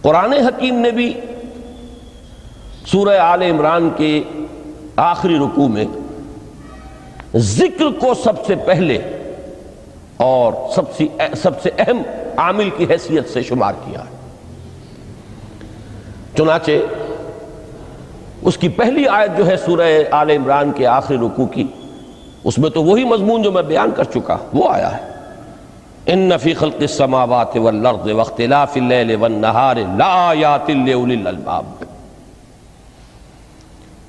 قرآن حکیم نے بھی سورہ آل عمران کے آخری رکوع میں ذکر کو سب سے پہلے اور سب سے اہم عامل کی حیثیت سے شمار کیا ہے۔ چنانچہ اس کی پہلی آیت جو ہے سورہ آل عمران کے آخری رکوع کی، اس میں تو وہی مضمون جو میں بیان کر چکا وہ آیا ہے، ان فی خلق السماوات والارض واختلاف اللیل والنہار لآیات لأولی الالباب،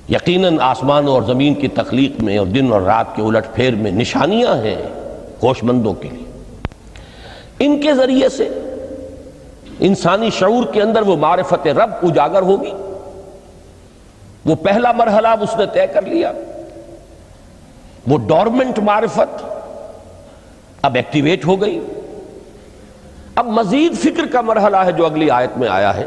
یقیناً آسمانوں اور زمین کی تخلیق میں اور دن اور رات کے الٹ پھیر میں نشانیاں ہیں ہوش مندوں کے لیے۔ ان کے ذریعے سے انسانی شعور کے اندر وہ معرفت رب اجاگر ہوگی۔ وہ پہلا مرحلہ اب اس نے طے کر لیا، وہ ڈورمنٹ معرفت اب ایکٹیویٹ ہو گئی۔ اب مزید فکر کا مرحلہ ہے جو اگلی آیت میں آیا ہے،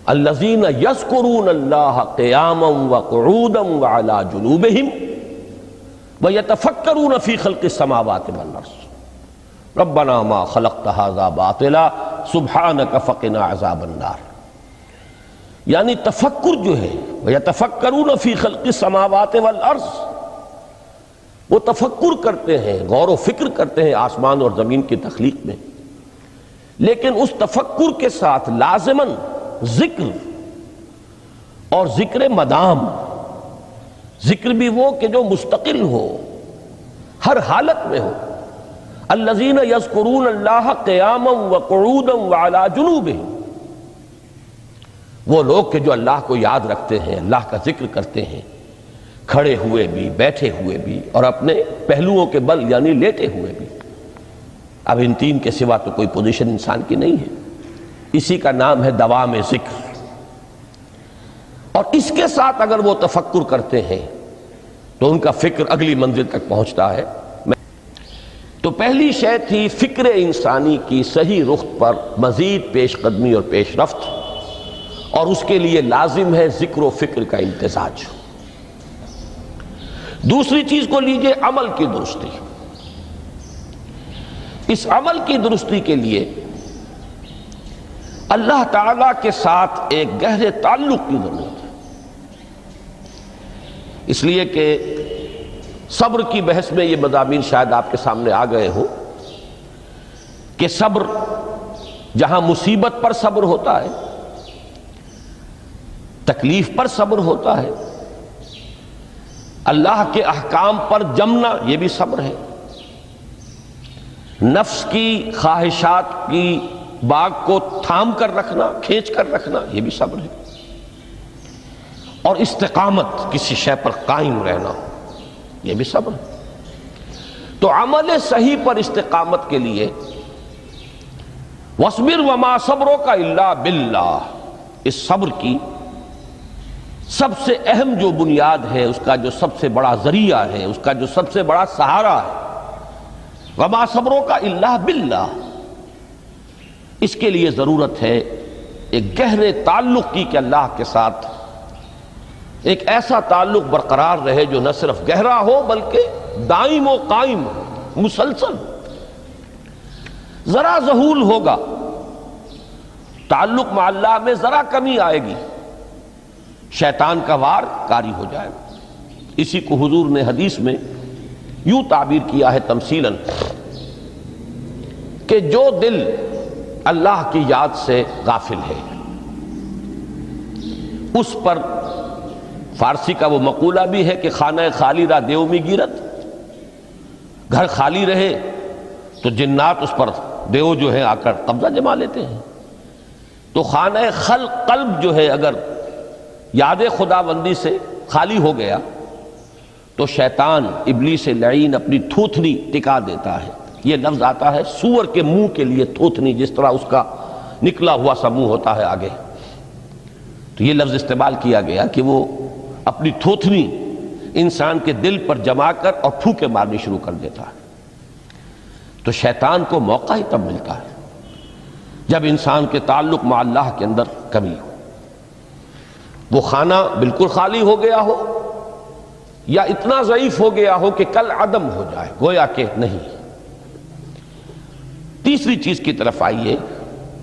الذین یذکرون اللہ قیاما وقعودا وعلی جنوبہم ویتفکرون فی خلق السماوات والارض ربنا ما خلقت ھذا باطلا سبحانک فقنا عذاب النار۔ یعنی تفکر جو ہے ویتفکرون فی خلق السماوات والارض، وہ تفکر کرتے ہیں، غور و فکر کرتے ہیں آسمان اور زمین کی تخلیق میں، لیکن اس تفکر کے ساتھ لازماً ذکر، اور ذکر مدام، ذکر بھی وہ کہ جو مستقل ہو، ہر حالت میں ہو۔ الذین یذکرون اللہ قیاما وقعودا وعلی جنوبہم، وہ لوگ کہ جو اللہ کو یاد رکھتے ہیں، اللہ کا ذکر کرتے ہیں، کھڑے ہوئے بھی، بیٹھے ہوئے بھی، اور اپنے پہلوؤں کے بل یعنی لیٹے ہوئے بھی۔ اب ان تین کے سوا تو کوئی پوزیشن انسان کی نہیں ہے، اسی کا نام ہے دوام ذکر۔ اور اس کے ساتھ اگر وہ تفکر کرتے ہیں تو ان کا فکر اگلی منزل تک پہنچتا ہے۔ تو پہلی شے تھی فکر انسانی کی صحیح رخ پر مزید پیش قدمی اور پیش رفت، اور اس کے لیے لازم ہے ذکر و فکر کا امتزاج۔ دوسری چیز کو لیجئے عمل کی درستی۔ اس عمل کی درستی کے لیے اللہ تعالیٰ کے ساتھ ایک گہرے تعلق کی ضرورت ہے، اس لیے کہ صبر کی بحث میں یہ مضامین شاید آپ کے سامنے آ گئے ہوں کہ صبر، جہاں مصیبت پر صبر ہوتا ہے، تکلیف پر صبر ہوتا ہے، اللہ کے احکام پر جمنا یہ بھی صبر ہے، نفس کی خواہشات کی باغ کو تھام کر رکھنا، کھینچ کر رکھنا یہ بھی صبر ہے، اور استقامت کسی شے پر قائم رہنا یہ بھی صبر ہے۔ تو عمل صحیح پر استقامت کے لیے وَاصْبِرْ وَمَا صَبْرُكَ إِلَّا بِاللَّهِ، اس صبر کی سب سے اہم جو بنیاد ہے، اس کا جو سب سے بڑا ذریعہ ہے، اس کا جو سب سے بڑا سہارا ہے، وَمَا صَبْرُكَ إِلَّا بِاللَّهِ، اس کے لیے ضرورت ہے ایک گہرے تعلق کی کہ اللہ کے ساتھ ایک ایسا تعلق برقرار رہے جو نہ صرف گہرا ہو بلکہ دائم و قائم ہو، مسلسل۔ ذرا ذہول ہوگا تعلق مع اللہ میں، ذرا کمی آئے گی، شیطان کا وار کاری ہو جائے گا۔ اسی کو حضور نے حدیث میں یوں تعبیر کیا ہے تمثیلاً کہ جو دل اللہ کی یاد سے غافل ہے، اس پر فارسی کا وہ مقولہ بھی ہے کہ خانہ خالی را دیو می گیرت، گھر خالی رہے تو جنات اس پر دیو جو ہے آ کر قبضہ جما لیتے ہیں۔ تو خانہ قلب جو ہے اگر یاد خداوندی سے خالی ہو گیا تو شیطان ابلیس لعین اپنی تھوتنی ٹکا دیتا ہے۔ یہ لفظ آتا ہے سور کے منہ کے لیے تھوتنی، جس طرح اس کا نکلا ہوا سا منہ ہوتا ہے آگے، تو یہ لفظ استعمال کیا گیا کہ وہ اپنی تھوتنی انسان کے دل پر جما کر اور پھوکے مارنی شروع کر دیتا ہے۔ تو شیطان کو موقع ہی تب ملتا ہے جب انسان کے تعلق مع اللہ کے اندر کمی ہو، وہ خانہ بالکل خالی ہو گیا ہو یا اتنا ضعیف ہو گیا ہو کہ کل عدم ہو جائے، گویا کہ نہیں۔ تیسری چیز کی طرف آئیے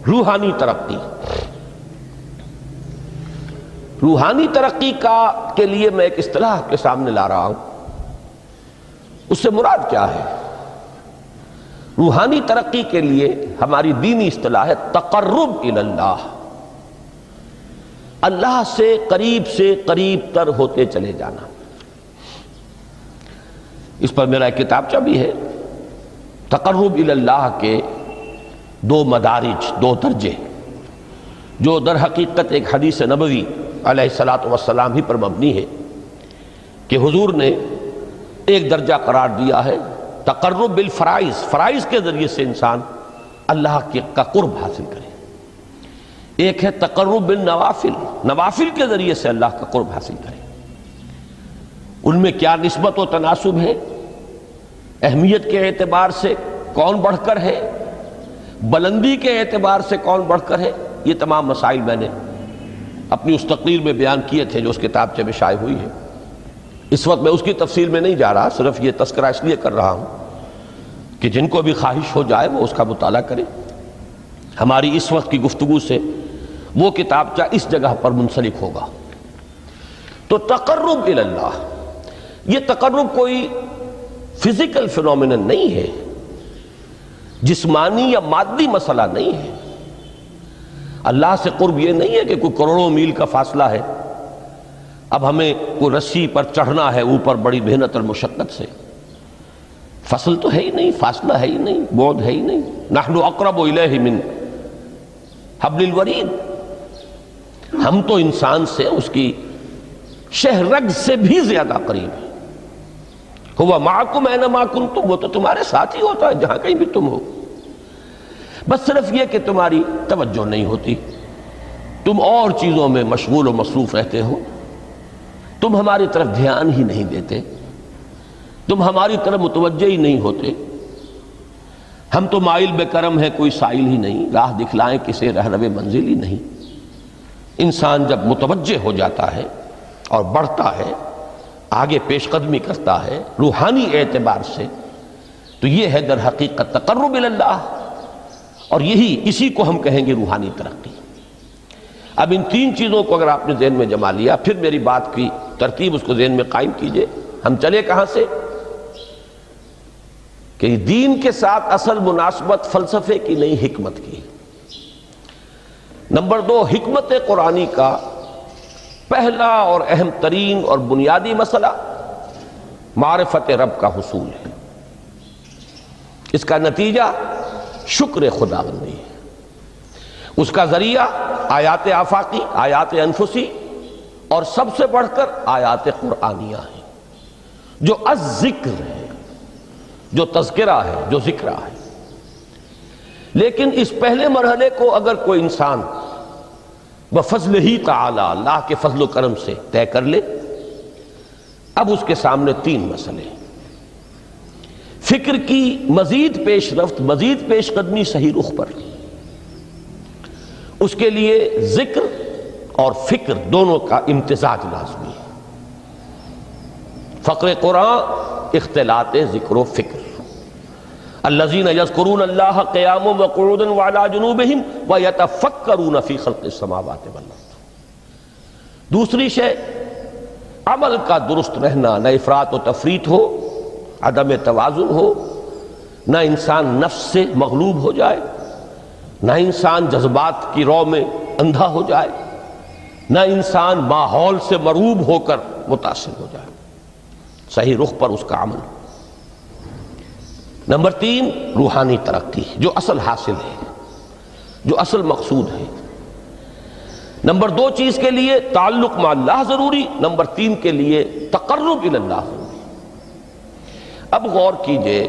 روحانی ترقی، روحانی ترقی کے لیے میں ایک اصطلاح کے سامنے لا رہا ہوں، اس سے مراد کیا ہے؟ روحانی ترقی کے لیے ہماری دینی اصطلاح ہے تقرب الی اللہ، اللہ سے قریب تر ہوتے چلے جانا۔ اس پر میرا ایک کتابچہ بھی ہے، تقرب الی اللہ کے 2 مدارج، 2 درجے، جو در حقیقت ایک حدیث نبوی علیہ الصلوۃ والسلام ہی پر مبنی ہے کہ حضور نے ایک درجہ قرار دیا ہے تقرب بالفرائض، فرائض کے ذریعے سے انسان اللہ کا قرب حاصل کرے۔ ایک ہے تقرب بالنوافل، نوافل کے ذریعے سے اللہ کا قرب حاصل کرے۔ ان میں کیا نسبت و تناسب ہے، اہمیت کے اعتبار سے کون بڑھ کر ہے، بلندی کے اعتبار سے کون بڑھ کر ہے، یہ تمام مسائل میں نے اپنی اس تقریر میں بیان کیے تھے جو اس کتابچے میں شائع ہوئی ہے۔ اس وقت میں اس کی تفصیل میں نہیں جا رہا، صرف یہ تذکرہ اس لیے کر رہا ہوں کہ جن کو بھی خواہش ہو جائے وہ اس کا مطالعہ کرے۔ ہماری اس وقت کی گفتگو سے وہ کتابچہ اس جگہ پر منسلک ہوگا۔ تو تقرب الی اللہ، یہ تقرب کوئی فزیکل فینومینن نہیں ہے، جسمانی یا مادی مسئلہ نہیں ہے۔ اللہ سے قرب یہ نہیں ہے کہ کوئی کروڑوں میل کا فاصلہ ہے، اب ہمیں کوئی رسی پر چڑھنا ہے اوپر بڑی محنت اور مشقت سے۔ فصل تو ہے ہی نہیں، فاصلہ ہے ہی نہیں، بعد ہے ہی نہیں۔ نحن اقرب الیہ من حبل الورید، ہم تو انسان سے اس کی شہرگ سے بھی زیادہ قریب ہیں۔ ہوا معکم اینما کنتم، وہ تو تمہارے ساتھ ہی ہوتا ہے جہاں کہیں بھی تم ہو، بس صرف یہ کہ تمہاری توجہ نہیں ہوتی، تم اور چیزوں میں مشغول و مصروف رہتے ہو، تم ہماری طرف دھیان ہی نہیں دیتے، تم ہماری طرف متوجہ ہی نہیں ہوتے۔ ہم تو مائل بے کرم ہے، کوئی سائل ہی نہیں، راہ دکھلائیں کسے رہنو منزل ہی نہیں۔ انسان جب متوجہ ہو جاتا ہے اور بڑھتا ہے، آگے پیش قدمی کرتا ہے روحانی اعتبار سے، تو یہ ہے در حقیقت تقرب الی اللہ، اور اسی کو ہم کہیں گے روحانی ترقی۔ اب ان 3 چیزوں کو اگر آپ نے ذہن میں جما لیا، پھر میری بات کی ترتیب اس کو ذہن میں قائم کیجئے۔ ہم چلے کہاں سے؟ کہ دین کے ساتھ اصل مناسبت فلسفے کی نہیں، حکمت کی۔ نمبر 2، حکمت قرآنی کا پہلا اور اہم ترین اور بنیادی مسئلہ معرفت رب کا حصول ہے۔ اس کا نتیجہ شکر خداوندی ہے، اس کا ذریعہ آیات آفاقی، آیات انفسی، اور سب سے بڑھ کر آیات قرآنیہ ہیں، جو الذکر ہے، جو تذکرہ ہے، جو ذکرہ ہے۔ لیکن اس پہلے مرحلے کو اگر کوئی انسان بفضل ہی تعالی، اللہ کے فضل و کرم سے طے کر لے، اب اس کے سامنے 3 مسئلے ہیں۔ فکر کی مزید پیش رفت، مزید پیش قدمی صحیح رخ پر، اس کے لیے ذکر اور فکر دونوں کا امتزاج لازمی ہے۔ فقر قرآن اختلاط ذکر و فکر۔ الذین یذکرون اللہ قیاما وقعودا وعلی جنوبہم ویتفکرون فی خلق السماوات والارض۔ دوسری شے عمل کا درست رہنا، نہ افراط و تفریط ہو، عدم توازن ہو، نہ انسان نفس سے مغلوب ہو جائے، نہ انسان جذبات کی رو میں اندھا ہو جائے، نہ انسان ماحول سے مرعوب ہو کر متاثر ہو جائے، صحیح رخ پر اس کا عمل۔ نمبر 3، روحانی ترقی، جو اصل حاصل ہے، جو اصل مقصود ہے۔ نمبر 2 چیز کے لیے تعلق مع اللہ ضروری، نمبر 3 کے لیے تقرب الی اللہ ضروری۔ اب غور کیجئے،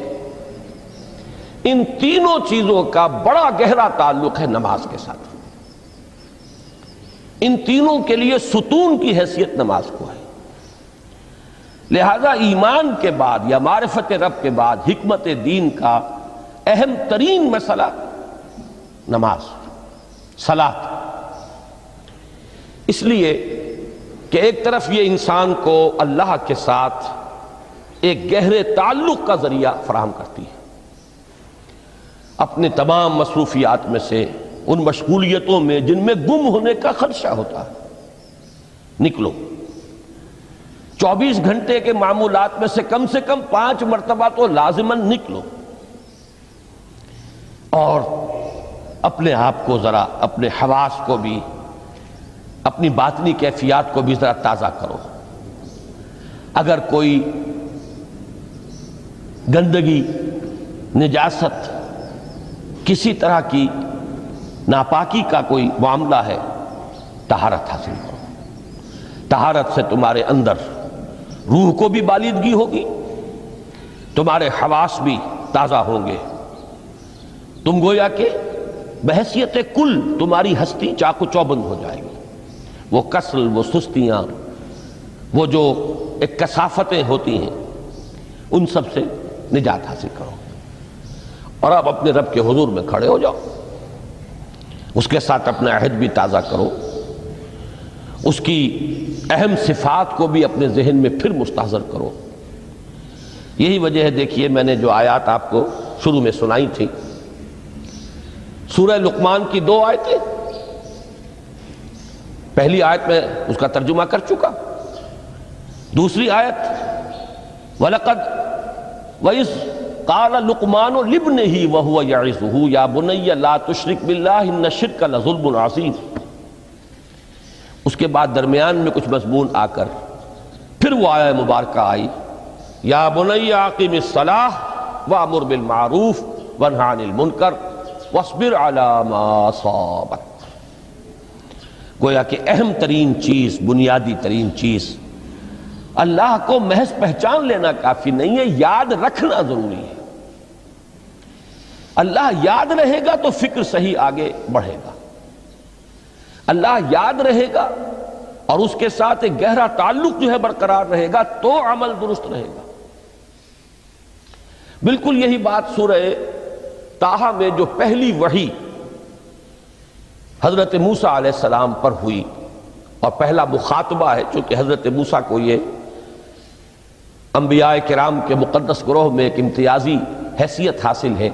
ان تینوں چیزوں کا بڑا گہرا تعلق ہے نماز کے ساتھ۔ ان تینوں کے لیے ستون کی حیثیت نماز کو ہے۔ لہذا ایمان کے بعد یا معرفت رب کے بعد حکمت دین کا اہم ترین مسئلہ نماز، صلاۃ۔ اس لیے کہ ایک طرف یہ انسان کو اللہ کے ساتھ ایک گہرے تعلق کا ذریعہ فراہم کرتی ہے، اپنے تمام مصروفیات میں سے ان مشغولیتوں میں جن میں گم ہونے کا خدشہ ہوتا ہے، نکلو۔ 24 گھنٹے کے معمولات میں سے کم 5 مرتبہ تو لازماً نکلو، اور اپنے آپ کو ذرا، اپنے حواس کو بھی، اپنی باطنی کیفیات کو بھی ذرا تازہ کرو۔ اگر کوئی گندگی، نجاست، کسی طرح کی ناپاکی کا کوئی معاملہ ہے، طہارت حاصل کرو۔ طہارت سے تمہارے اندر روح کو بھی بالیدگی ہوگی، تمہارے حواس بھی تازہ ہوں گے، تم گویا کہ بحیثیت کل تمہاری ہستی چاق و چوبند ہو جائے گی۔ وہ کسل، وہ سستیاں، وہ جو ایک کثافتیں ہوتی ہیں، ان سب سے نجات حاصل کرو، اور اب اپنے رب کے حضور میں کھڑے ہو جاؤ، اس کے ساتھ اپنا عہد بھی تازہ کرو، اس کی اہم صفات کو بھی اپنے ذہن میں پھر مستحضر کرو۔ یہی وجہ ہے، دیکھیے میں نے جو آیات آپ کو شروع میں سنائی تھی، سورہ لقمان کی 2 آیتیں، پہلی آیت میں اس کا ترجمہ کر چکا، دوسری آیت وَلَقَدْ وَإِذْ قَالَ لُقْمَانُ لِابْنِهِ وَهُوَ يَعِظُهُ يَا بُنَيَّ لَا تُشْرِكْ بِاللَّهِ إِنَّ الشِّرْكَ لَظُلْمٌ عَظِيمٌ۔ اس کے بعد درمیان میں کچھ مضمون آ کر پھر وہ آیہ مبارکہ آئی، یا بنی اقم الصلاۃ وامر بالمعروف وانہ عن المنکر واصبر علی ما اصابک۔ گویا کہ اہم ترین چیز، بنیادی ترین چیز، اللہ کو محض پہچان لینا کافی نہیں ہے، یاد رکھنا ضروری ہے۔ اللہ یاد رہے گا تو فکر صحیح آگے بڑھے گا، اللہ یاد رہے گا اور اس کے ساتھ ایک گہرا تعلق جو ہے برقرار رہے گا تو عمل درست رہے گا۔ بالکل یہی بات سورہ طٰہٰ میں جو پہلی وحی حضرت موسیٰ علیہ السلام پر ہوئی، اور پہلا مخاطبہ ہے، چونکہ حضرت موسیٰ کو یہ انبیاء کرام کے مقدس گروہ میں ایک امتیازی حیثیت حاصل ہے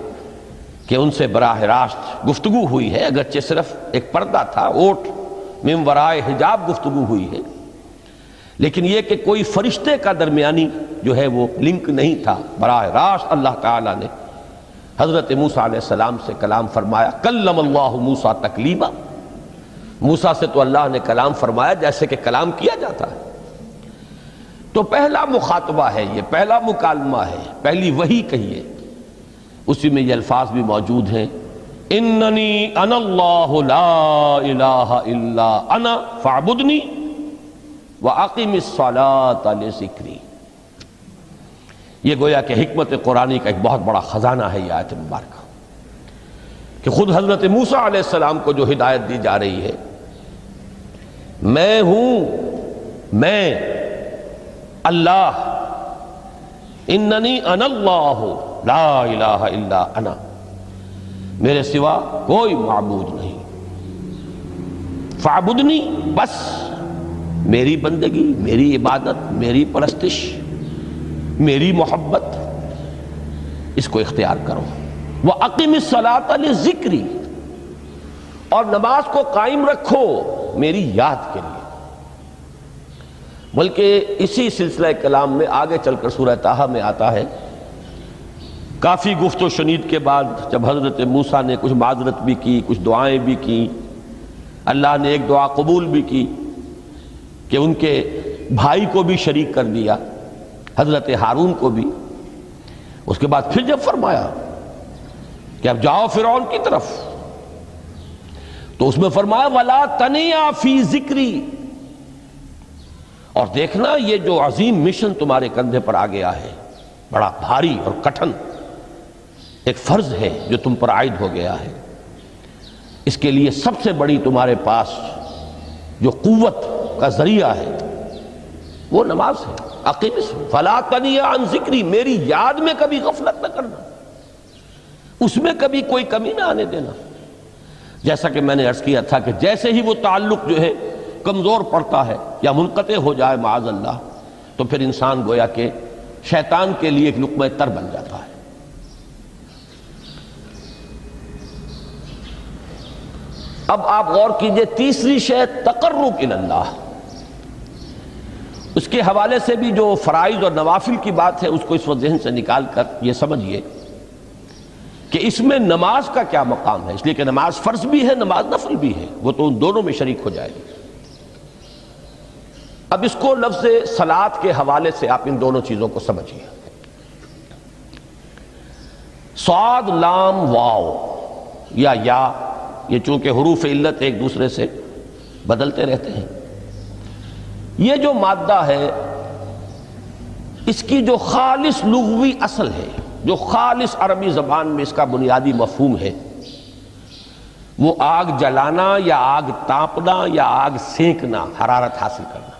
کہ ان سے براہ راست گفتگو ہوئی ہے، اگرچہ صرف ایک پردہ تھا، اوٹ من ورائے حجاب گفتگو ہوئی ہے، لیکن یہ کہ کوئی فرشتے کا درمیانی جو ہے وہ لنک نہیں تھا، براہ راست اللہ تعالیٰ نے حضرت موسیٰ علیہ السلام سے کلام فرمایا۔ کلم اللہ موسیٰ تکلیما، موسیٰ سے تو اللہ نے کلام فرمایا جیسے کہ کلام کیا جاتا ہے۔ تو پہلا مخاطبہ ہے، یہ پہلا مکالمہ ہے، پہلی وحی کہیے، اسی میں یہ الفاظ بھی موجود ہیں، اننی انا اللہ لا الہ الا انا فاعبدنی واقم الصلاۃ لذکری۔ یہ گویا کہ حکمت قرآنی کا ایک بہت بڑا خزانہ ہے یہ آیت مبارکہ، کہ خود حضرت موسیٰ علیہ السلام کو جو ہدایت دی جا رہی ہے، میں ہوں، میں اللہ، اننی انا اللہ لا الہ الا انا، میرے سوا کوئی معبود نہیں، فاعبدنی، بس میری بندگی، میری عبادت، میری پرستش، میری محبت، اس کو اختیار کرو۔ وَأَقِمِ الصَّلَاةَ لِذِكْرِي، اور نماز کو قائم رکھو میری یاد کے لیے۔ بلکہ اسی سلسلہ کلام میں آگے چل کر سورہ طٰہٰ میں آتا ہے، کافی گفت و شنید کے بعد جب حضرت موسیٰ نے کچھ معذرت بھی کی، کچھ دعائیں بھی کی، اللہ نے ایک دعا قبول بھی کی کہ ان کے بھائی کو بھی شریک کر دیا، حضرت ہارون کو بھی۔ اس کے بعد پھر جب فرمایا کہ اب جاؤ فرعون کی طرف، تو اس میں فرمایا وَلَا تَنِيَا فِي ذِكْرِي، اور دیکھنا یہ جو عظیم مشن تمہارے کندھے پر آ گیا ہے، بڑا بھاری اور کٹھن ایک فرض ہے جو تم پر عائد ہو گیا ہے، اس کے لیے سب سے بڑی تمہارے پاس جو قوت کا ذریعہ ہے وہ نماز ہے۔ اقیم فلا تنیا عن ذکری، میری یاد میں کبھی غفلت نہ کرنا، اس میں کبھی کوئی کمی نہ آنے دینا۔ جیسا کہ میں نے عرض کیا تھا کہ جیسے ہی وہ تعلق جو ہے کمزور پڑتا ہے یا منقطع ہو جائے معاذ اللہ، تو پھر انسان گویا کہ شیطان کے لیے ایک لقمہ تر بن جاتا ہے۔ اب آپ غور کیجئے، تیسری شے تقرب الی اللہ، اس کے حوالے سے بھی جو فرائض اور نوافل کی بات ہے اس کو اس وقت ذہن سے نکال کر یہ سمجھیے کہ اس میں نماز کا کیا مقام ہے، اس لیے کہ نماز فرض بھی ہے، نماز نفل بھی ہے، وہ تو ان دونوں میں شریک ہو جائے گی۔ اب اس کو لفظ صلاۃ کے حوالے سے آپ ان دونوں چیزوں کو سمجھیے۔ صاد لام واو یا یہ چونکہ حروف علت ایک دوسرے سے بدلتے رہتے ہیں، یہ جو مادہ ہے اس کی جو خالص لغوی اصل ہے، جو خالص عربی زبان میں اس کا بنیادی مفہوم ہے، وہ آگ جلانا یا آگ تاپنا یا آگ سینکنا، حرارت حاصل کرنا۔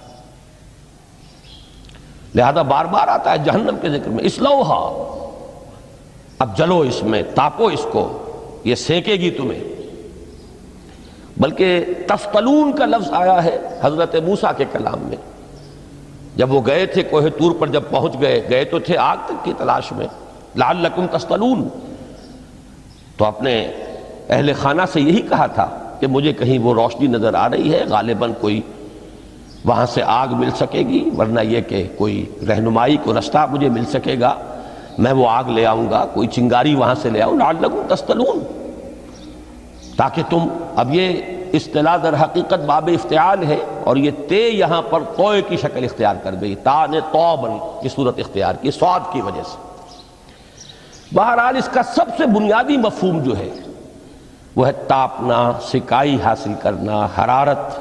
لہذا بار بار آتا ہے جہنم کے ذکر میں، اسلوہا، اب جلو اس میں، تاپو اس کو، یہ سینکے گی تمہیں۔ بلکہ تفتلون کا لفظ آیا ہے حضرت موسیٰ کے کلام میں، جب وہ گئے تھے کوہ طور پر، جب پہنچ گئے تو تھے آگ تک کی تلاش میں، لعلکم تفتلون، تو اپنے اہل خانہ سے یہی کہا تھا کہ مجھے کہیں وہ روشنی نظر آ رہی ہے، غالباً کوئی وہاں سے آگ مل سکے گی، ورنہ یہ کہ کوئی رہنمائی کو رستہ مجھے مل سکے گا، میں وہ آگ لے آؤں گا، کوئی چنگاری وہاں سے لے آؤں، لعلکم تفتلون، تاکہ تم، اب یہ اصطلاح در حقیقت باب افتعال ہے، اور یہ تے یہاں پر توئے کی شکل اختیار کر گئی، تا نے توبن کی صورت اختیار کی صاد کی وجہ سے۔ بہرحال اس کا سب سے بنیادی مفہوم جو ہے وہ ہے تاپنا، سکائی حاصل کرنا، حرارت۔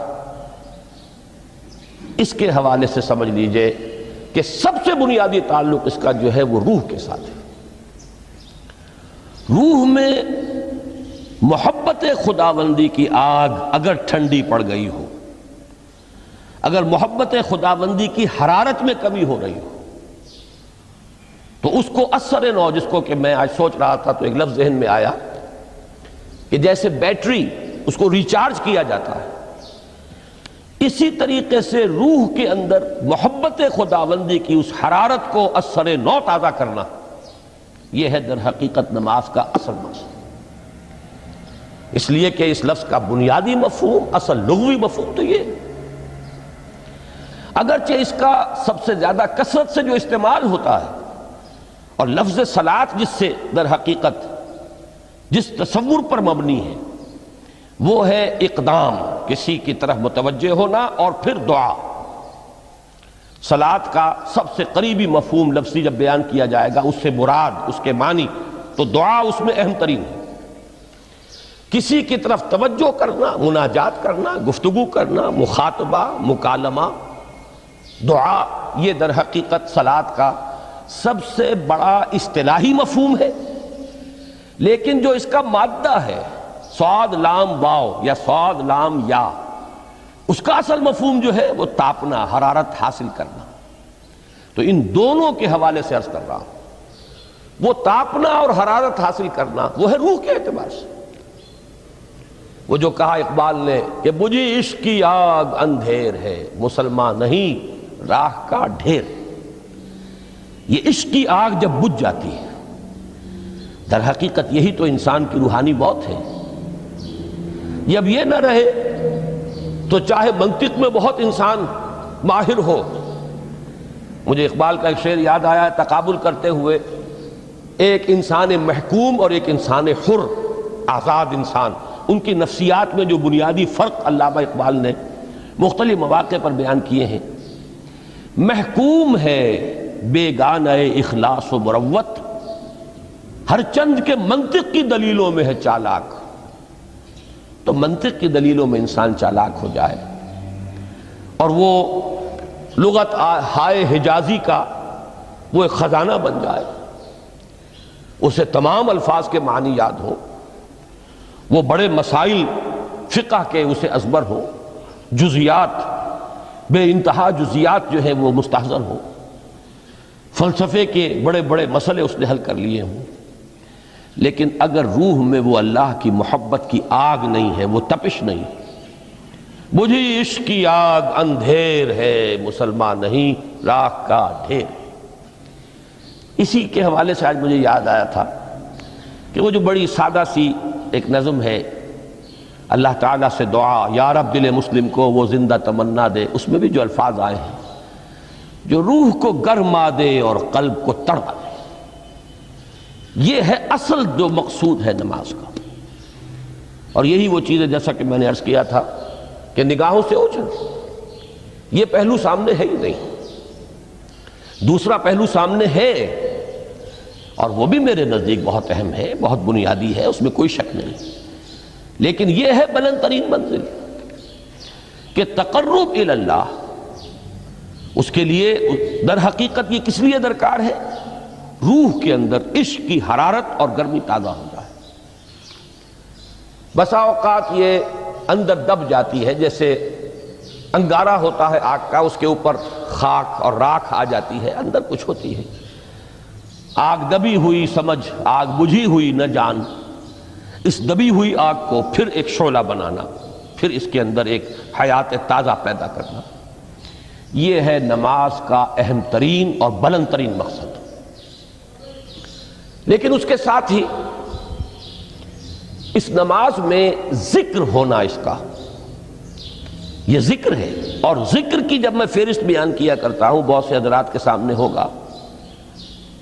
اس کے حوالے سے سمجھ لیجئے کہ سب سے بنیادی تعلق اس کا جو ہے وہ روح کے ساتھ ہے۔ روح میں محبت خداوندی کی آگ اگر ٹھنڈی پڑ گئی ہو، اگر محبت خداوندی کی حرارت میں کمی ہو رہی ہو، تو اس کو اثر نو، جس کو کہ میں آج سوچ رہا تھا تو ایک لفظ ذہن میں آیا کہ جیسے بیٹری اس کو ریچارج کیا جاتا ہے، اسی طریقے سے روح کے اندر محبت خداوندی کی اس حرارت کو اثر نو تازہ کرنا، یہ ہے در حقیقت نماز کا اصل مقصد۔ اس لیے کہ اس لفظ کا بنیادی مفہوم، اصل لغوی مفہوم تو یہ، اگرچہ اس کا سب سے زیادہ کثرت سے جو استعمال ہوتا ہے، اور لفظ صلاۃ جس سے در حقیقت جس تصور پر مبنی ہے وہ ہے اقدام، کسی کی طرف متوجہ ہونا اور پھر دعا۔ صلاۃ کا سب سے قریبی مفہوم لفظی جب بیان کیا جائے گا، اس سے مراد، اس کے معنی، تو دعا اس میں اہم ترین ہے۔ کسی کی طرف توجہ کرنا، مناجات کرنا، گفتگو کرنا، مخاطبہ، مکالمہ، دعا، یہ در حقیقت صلاۃ کا سب سے بڑا اصطلاحی مفہوم ہے۔ لیکن جو اس کا مادہ ہے، صاد لام واو یا صاد لام یا، اس کا اصل مفہوم جو ہے وہ تاپنا، حرارت حاصل کرنا۔ تو ان دونوں کے حوالے سے عرض کر رہا ہوں، وہ تاپنا اور حرارت حاصل کرنا وہ ہے روح کے اعتبار سے۔ وہ جو کہا اقبال نے کہ بجھی عشق کی آگ اندھیر ہے، مسلمان نہیں راہ کا ڈھیر۔ یہ عشق کی آگ جب بجھ جاتی ہے، در حقیقت یہی تو انسان کی روحانی موت ہے۔ جب یہ نہ رہے تو چاہے منطق میں بہت انسان ماہر ہو، مجھے اقبال کا ایک شعر یاد آیا ہے تقابل کرتے ہوئے، ایک انسان محکوم اور ایک انسان حر، آزاد انسان، ان کی نفسیات میں جو بنیادی فرق علامہ اقبال نے مختلف مواقع پر بیان کیے ہیں۔ محکوم ہے بیگانہ اخلاص و مروت، ہر چند کے منطق کی دلیلوں میں ہے چالاک۔ تو منطق کی دلیلوں میں انسان چالاک ہو جائے اور وہ لغت ہائے حجازی کا وہ ایک خزانہ بن جائے، اسے تمام الفاظ کے معنی یاد ہوں، وہ بڑے مسائل فقہ کے اسے ازبر ہوں، جزیات، بے انتہا جزیات جو ہیں وہ مستحضر ہوں، فلسفے کے بڑے بڑے مسئلے اس نے حل کر لیے ہوں، لیکن اگر روح میں وہ اللہ کی محبت کی آگ نہیں ہے، وہ تپش نہیں، بجھی عشق کی آگ اندھیر ہے، مسلمان نہیں راہ کا ڈھیر۔ اسی کے حوالے سے آج مجھے یاد آیا تھا کہ وہ جو بڑی سادہ سی ایک نظم ہے، اللہ تعالیٰ سے دعا، یا رب دل مسلم کو وہ زندہ تمنا دے، اس میں بھی جو الفاظ آئے ہیں جو روح کو گرما دے اور قلب کو تڑپا دے، یہ ہے اصل جو مقصود ہے نماز کا۔ اور یہی وہ چیز ہے جیسا کہ میں نے عرض کیا تھا کہ نگاہوں سے اوجھل، یہ پہلو سامنے ہے ہی نہیں، دوسرا پہلو سامنے ہے اور وہ بھی میرے نزدیک بہت اہم ہے، بہت بنیادی ہے، اس میں کوئی شک نہیں، لیکن یہ ہے بلند ترین منزل کہ تقرب الی اللہ، اس کے لیے در حقیقت یہ کس لیے درکار ہے؟ روح کے اندر عشق کی حرارت اور گرمی تازہ ہو جائے۔ بسا اوقات یہ اندر دب جاتی ہے، جیسے انگارہ ہوتا ہے آگ کا، اس کے اوپر خاک اور راکھ آ جاتی ہے، اندر کچھ ہوتی ہے، آگ دبی ہوئی سمجھ، آگ بجھی ہوئی نہ جان، اس دبی ہوئی آگ کو پھر ایک شعلہ بنانا، پھر اس کے اندر ایک حیات تازہ پیدا کرنا، یہ ہے نماز کا اہم ترین اور بلند ترین مقصد۔ لیکن اس کے ساتھ ہی اس نماز میں ذکر ہونا، اس کا یہ ذکر ہے، اور ذکر کی جب میں فہرست بیان کیا کرتا ہوں بہت سے حضرات کے سامنے ہوگا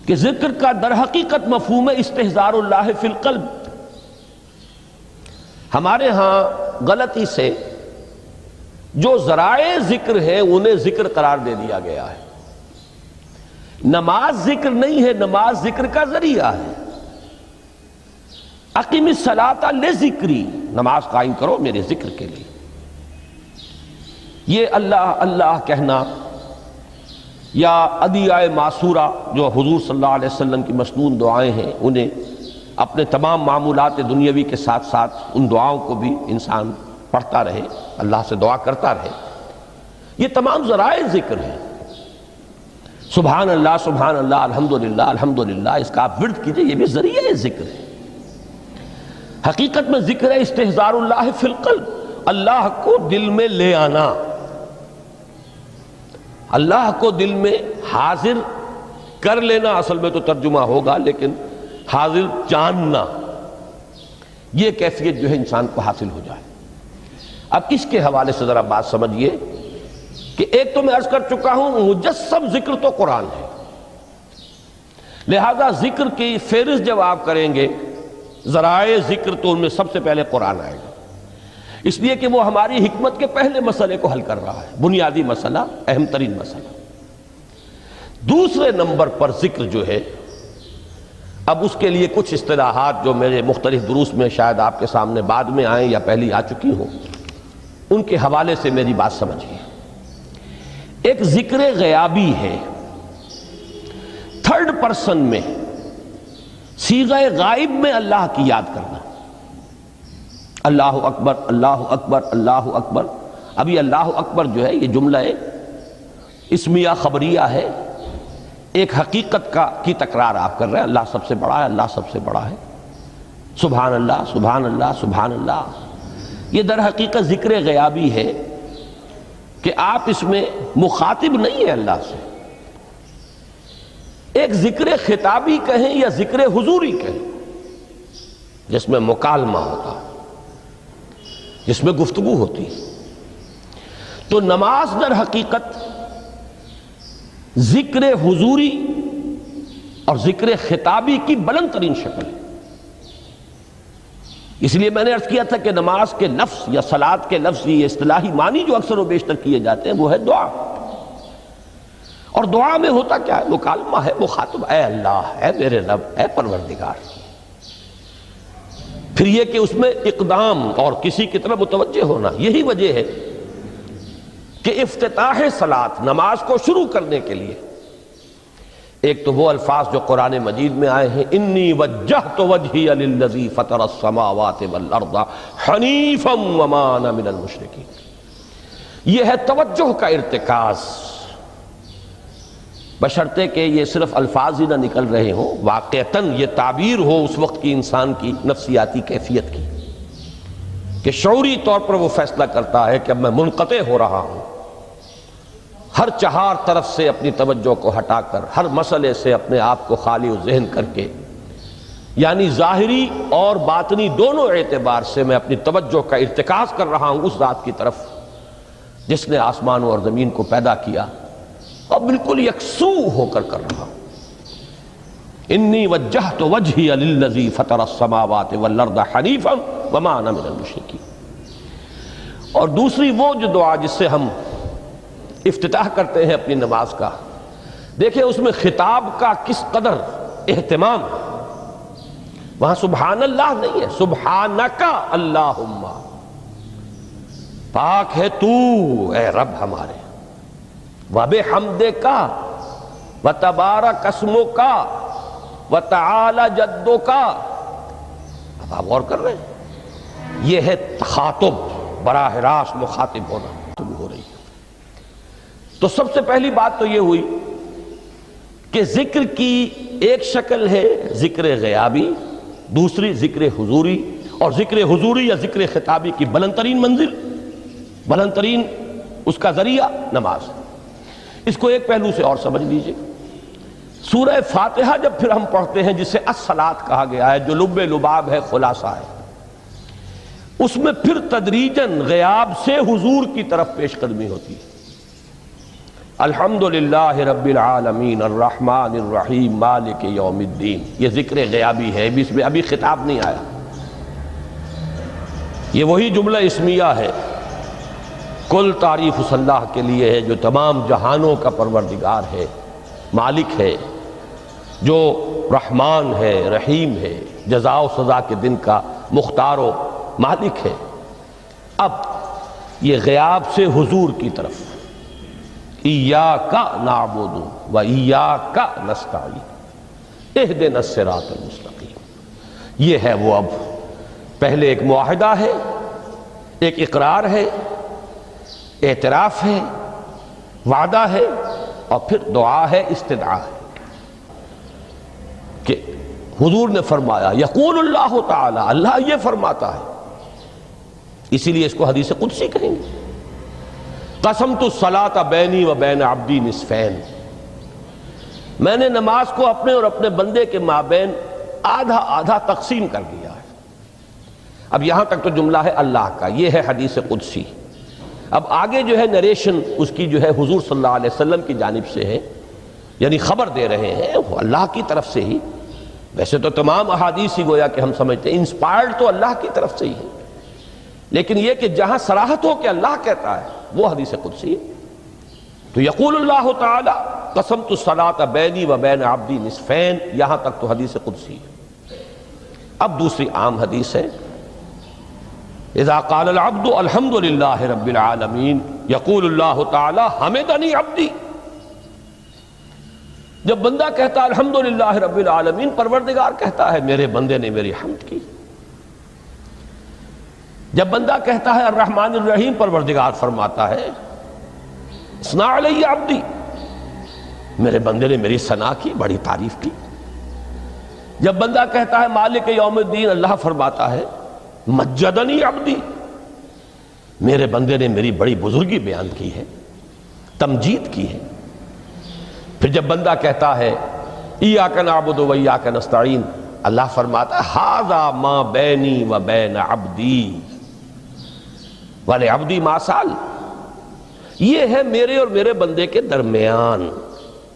کہ ذکر کا در حقیقت مفہوم ہے استحضار اللہ فی القلب۔ ہمارے ہاں غلطی سے جو ذرائع ذکر ہیں انہیں ذکر قرار دے دیا گیا ہے۔ نماز ذکر نہیں ہے، نماز ذکر کا ذریعہ ہے۔ اقیم الصلاۃ لذکری، نماز قائم کرو میرے ذکر کے لیے۔ یہ اللہ اللہ کہنا یا ادعیہ معصورہ جو حضور صلی اللہ علیہ وسلم کی مسنون دعائیں ہیں، انہیں اپنے تمام معمولات دنیاوی کے ساتھ ساتھ ان دعاؤں کو بھی انسان پڑھتا رہے، اللہ سے دعا کرتا رہے، یہ تمام ذرائع ذکر ہیں۔ سبحان اللہ سبحان اللہ الحمدللہ الحمدللہ، اس کا آپ ورد کیجئے، یہ بھی ذریعہ ذکر ہے۔ حقیقت میں ذکر ہے استحضار اللہ فی القلب، اللہ کو دل میں لے آنا، اللہ کو دل میں حاضر کر لینا، اصل میں تو ترجمہ ہوگا، لیکن حاضر جاننا، یہ کیفیت جو ہے انسان کو حاصل ہو جائے۔ اب اس کے حوالے سے ذرا بات سمجھیے کہ ایک تو میں عرض کر چکا ہوں مجسم ذکر تو قرآن ہے، لہذا ذکر کی فہرست جب آپ کریں گے ذرائع ذکر تو ان میں سب سے پہلے قرآن آئے گا، اس لیے کہ وہ ہماری حکمت کے پہلے مسئلے کو حل کر رہا ہے، بنیادی مسئلہ، اہم ترین مسئلہ۔ دوسرے نمبر پر ذکر جو ہے، اب اس کے لیے کچھ اصطلاحات جو میرے مختلف دروس میں شاید آپ کے سامنے بعد میں آئیں یا پہلی آ چکی ہوں، ان کے حوالے سے میری بات سمجھیے۔ ایک ذکر غیابی ہے، تھرڈ پرسن میں، صیغہ غائب میں اللہ کی یاد کرنا، اللہ اکبر اللہ اکبر اللہ اکبر۔ ابھی اللہ اکبر جو ہے یہ جملہ اسمیہ خبریہ ہے، ایک حقیقت کی تکرار آپ کر رہے ہیں، اللہ سب سے بڑا ہے، اللہ سب سے بڑا ہے، سبحان اللہ سبحان اللہ سبحان اللہ۔ یہ در حقیقت ذکر غیابی ہے کہ آپ اس میں مخاطب نہیں ہیں اللہ سے، ایک ذکر خطابی کہیں یا ذکر حضوری کہیں، جس میں مکالمہ ہوتا ہے، جس میں گفتگو ہوتی ہے۔ تو نماز در حقیقت ذکر حضوری اور ذکر خطابی کی بلند ترین شکل ہے۔ اس لیے میں نے عرض کیا تھا کہ نماز کے لفظ یا صلاۃ کے لفظ، یہ اصطلاحی معنی جو اکثر و بیشتر کیے جاتے ہیں وہ ہے دعا، اور دعا میں ہوتا کیا ہے؟ مکالمہ ہے، مخاطب، اے اللہ، اے میرے رب، اے پروردگار۔ پھر یہ کہ اس میں اقدام اور کسی کی طرف متوجہ ہونا، یہی وجہ ہے کہ افتتاح صلاۃ، نماز کو شروع کرنے کے لیے ایک تو وہ الفاظ جو قرآن مجید میں آئے ہیں، انی وجہت وجہی للذی فطر السماوات والارض حنیفا وما انا من المشرکین، یہ ہے توجہ کا ارتکاز، بشرطے کہ یہ صرف الفاظ ہی نہ نکل رہے ہوں، واقعتاً یہ تعبیر ہو اس وقت کی انسان کی نفسیاتی کیفیت کی، کہ شعوری طور پر وہ فیصلہ کرتا ہے کہ اب میں منقطع ہو رہا ہوں، ہر چہار طرف سے اپنی توجہ کو ہٹا کر، ہر مسئلے سے اپنے آپ کو خالی و ذہن کر کے یعنی ظاہری اور باطنی دونوں اعتبار سے میں اپنی توجہ کا ارتکاز کر رہا ہوں اس ذات کی طرف جس نے آسمانوں اور زمین کو پیدا کیا، اور بالکل یکسو ہو کر رہا ہوں۔ انی وجہت وجہی للذی فطر السماوات والارض حنیفا وما انا من المشرکین۔ اور دوسری وہ جو دعا جس سے ہم افتتاح کرتے ہیں اپنی نماز کا، دیکھیں اس میں خطاب کا کس قدر اہتمام، وہاں سبحان اللہ نہیں ہے، سبحانک اللہم، پاک ہے تو اے رب ہمارے، وبحمدک وتبارک اسمک وتعالی جدک۔ اب آپ غور کر رہے ہیں، یہ ہے تخاطب، براہ راست مخاطب ہونا شروع ہو رہی ہے۔ تو سب سے پہلی بات تو یہ ہوئی کہ ذکر کی ایک شکل ہے ذکر غیابی، دوسری ذکر حضوری، اور ذکر حضوری یا ذکر خطابی کی بلند ترین منزل، بلند ترین اس کا ذریعہ نماز۔ اس کو ایک پہلو سے اور سمجھ لیجئے، سورہ فاتحہ جب پھر ہم پڑھتے ہیں جسے الصلاۃ کہا گیا ہے، جو لب لباب ہے، خلاصہ ہے، اس میں پھر تدریجاً غیاب سے حضور کی طرف پیش قدمی ہوتی ہے۔ الحمدللہ رب العالمین الرحمن الرحیم مالک یوم الدین، یہ ذکر غیابی ہے، اس میں ابھی خطاب نہیں آیا، یہ وہی جملہ اسمیہ ہے۔ کل تعریف اس اللہ کے لیے ہے جو تمام جہانوں کا پروردگار ہے، مالک ہے، جو رحمان ہے، رحیم ہے، جزا و سزا کے دن کا مختار و مالک ہے۔ اب یہ غیاب سے حضور کی طرف، ایاک نعبد و ایاک نستعین اہدنا الصراط المستقیم، یہ ہے وہ۔ اب پہلے ایک معاہدہ ہے، ایک اقرار ہے، اعتراف ہے، وعدہ ہے، اور پھر دعا ہے، استدعا ہے کہ حضور نے فرمایا، یقول اللہ تعالی، اللہ یہ فرماتا ہے، اسی لیے اس کو حدیث قدسی کہیں گے۔ قسمت الصلاۃ بینی و بین عبدی نصفین، میں نے نماز کو اپنے اور اپنے بندے کے مابین آدھا آدھا تقسیم کر دیا ہے۔ اب یہاں تک تو جملہ ہے اللہ کا، یہ ہے حدیث قدسی۔ اب آگے جو ہے نریشن اس کی جو ہے حضور صلی اللہ علیہ وسلم کی جانب سے ہے، یعنی خبر دے رہے ہیں وہ اللہ کی طرف سے ہی۔ ویسے تو تمام احادیث ہی گویا کہ ہم سمجھتے ہیں انسپائرڈ تو اللہ کی طرف سے ہی ہے، لیکن یہ کہ جہاں صراحت ہو کہ اللہ کہتا ہے وہ حدیث قدسی ہے۔ تو یقول اللہ تعالی قسمت الصلاۃ بینی و بین عبدی نصفین، یہاں تک تو حدیث قدسی ہے۔ اب دوسری عام حدیث ہے، اذا قال العبد الحمد للہ رب العالمین یقول اللہ تعالی حمدنی عبدی، جب بندہ کہتا ہے الحمدللہ رب العالمین، پروردگار کہتا ہے میرے بندے نے میری حمد کی۔ جب بندہ کہتا ہے الرحمن الرحیم، پروردگار فرماتا ہے اثنا علی عبدی، میرے بندے نے میری ثنا کی، بڑی تعریف کی۔ جب بندہ کہتا ہے مالک یوم الدین، اللہ فرماتا ہے مجدنی عبدی، میرے بندے نے میری بڑی بزرگی بیان کی ہے، تمجید کی ہے۔ پھر جب بندہ کہتا ہے ایاک نعبد و ایاک نستعین، اللہ فرماتا ہے ھذا ما بینی و بین عبدی ولعبدی ما سأل، یہ ہے میرے اور میرے بندے کے درمیان۔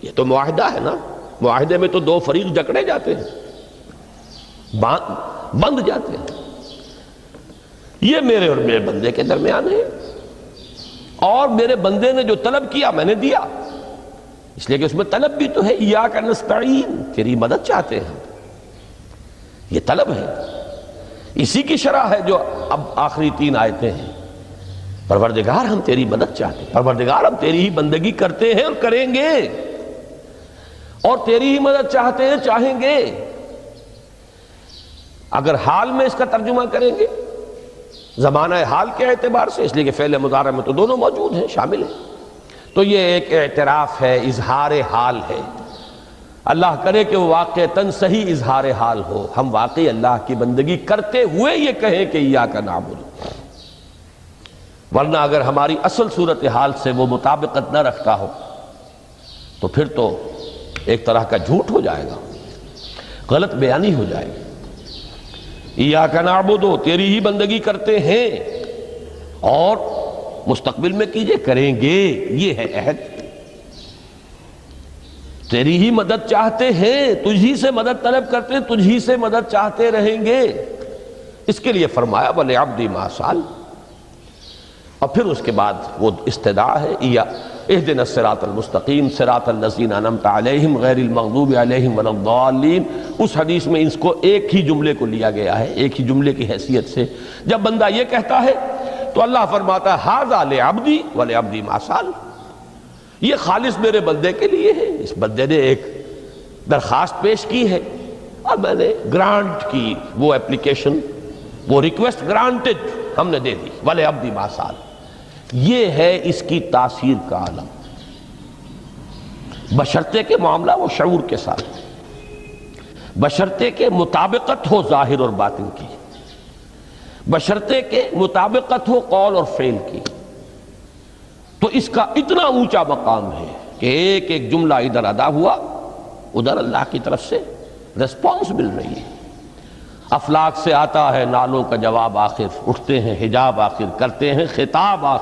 یہ تو معاہدہ ہے نا، معاہدے میں تو دو فریق جکڑے جاتے ہیں، بند جاتے ہیں، یہ میرے اور میرے بندے کے درمیان ہے، اور میرے بندے نے جو طلب کیا میں نے دیا، اس لیے کہ اس میں طلب بھی تو ہے، ایاک نستعین، تیری مدد چاہتے ہیں، یہ طلب ہے۔ اسی کی شرح ہے جو اب آخری تین آیتیں ہیں، پروردگار ہم تیری مدد چاہتے ہیں، پروردگار ہم تیری ہی بندگی کرتے ہیں اور کریں گے، اور تیری ہی مدد چاہتے ہیں، چاہیں گے۔ اگر حال میں اس کا ترجمہ کریں گے زمانہ حال کے اعتبار سے، اس لیے کہ فعل مضارع میں تو دونوں موجود ہیں، شامل ہیں، تو یہ ایک اعتراف ہے، اظہار حال ہے۔ اللہ کرے کہ وہ واقعتاً صحیح اظہار حال ہو، ہم واقعی اللہ کی بندگی کرتے ہوئے یہ کہیں کہ ایاک نعبد، ورنہ اگر ہماری اصل صورتحال سے وہ مطابقت نہ رکھتا ہو تو پھر تو ایک طرح کا جھوٹ ہو جائے گا، غلط بیانی ہو جائے گی۔ ایاک نعبد، تیری ہی بندگی کرتے ہیں، اور مستقبل میں کیجئے، کریں گے، یہ ہے عہد، تیری ہی مدد چاہتے ہیں، تجھی سے مدد طلب کرتے ہیں، تجھی سے مدد چاہتے رہیں گے۔ اس کے لیے فرمایا وَلِعَبْدِ مَا سَأَلَ، اور پھر اس کے بعد وہ استدعا ہے اهدنا الصراط المستقیم صراط الذین انعمت علیہم غیر المغضوب علیہم ولا الضالین۔ اس حدیث میں اس کو ایک ہی جملے کو لیا گیا ہے، ایک ہی جملے کی حیثیت سے۔ جب بندہ یہ کہتا ہے تو اللہ فرماتا ہے ھذا لعبدی ولعبدی ما سأل، یہ خالص میرے بندے کے لیے ہے، اس بندے نے ایک درخواست پیش کی ہے اور میں نے گرانٹ کی، وہ اپلیکیشن، وہ ریکویسٹ گرانٹڈ ہم نے دے دی، ولعبدی ما سأل۔ یہ ہے اس کی تاثیر کا عالم، بشرطے کے معاملہ وہ شعور کے ساتھ، بشرطے کے مطابقت ہو ظاہر اور باطن کی، بشرطے کے مطابقت ہو قول اور فعل کی، تو اس کا اتنا اونچا مقام ہے کہ ایک ایک جملہ ادھر ادا ہوا، ادھر اللہ کی طرف سے ریسپانس مل رہی ہے۔ افلاک سے آتا ہے نالوں کا جواب آخر، اٹھتے ہیں حجاب آخر، کرتے ہیں خطاب آخر۔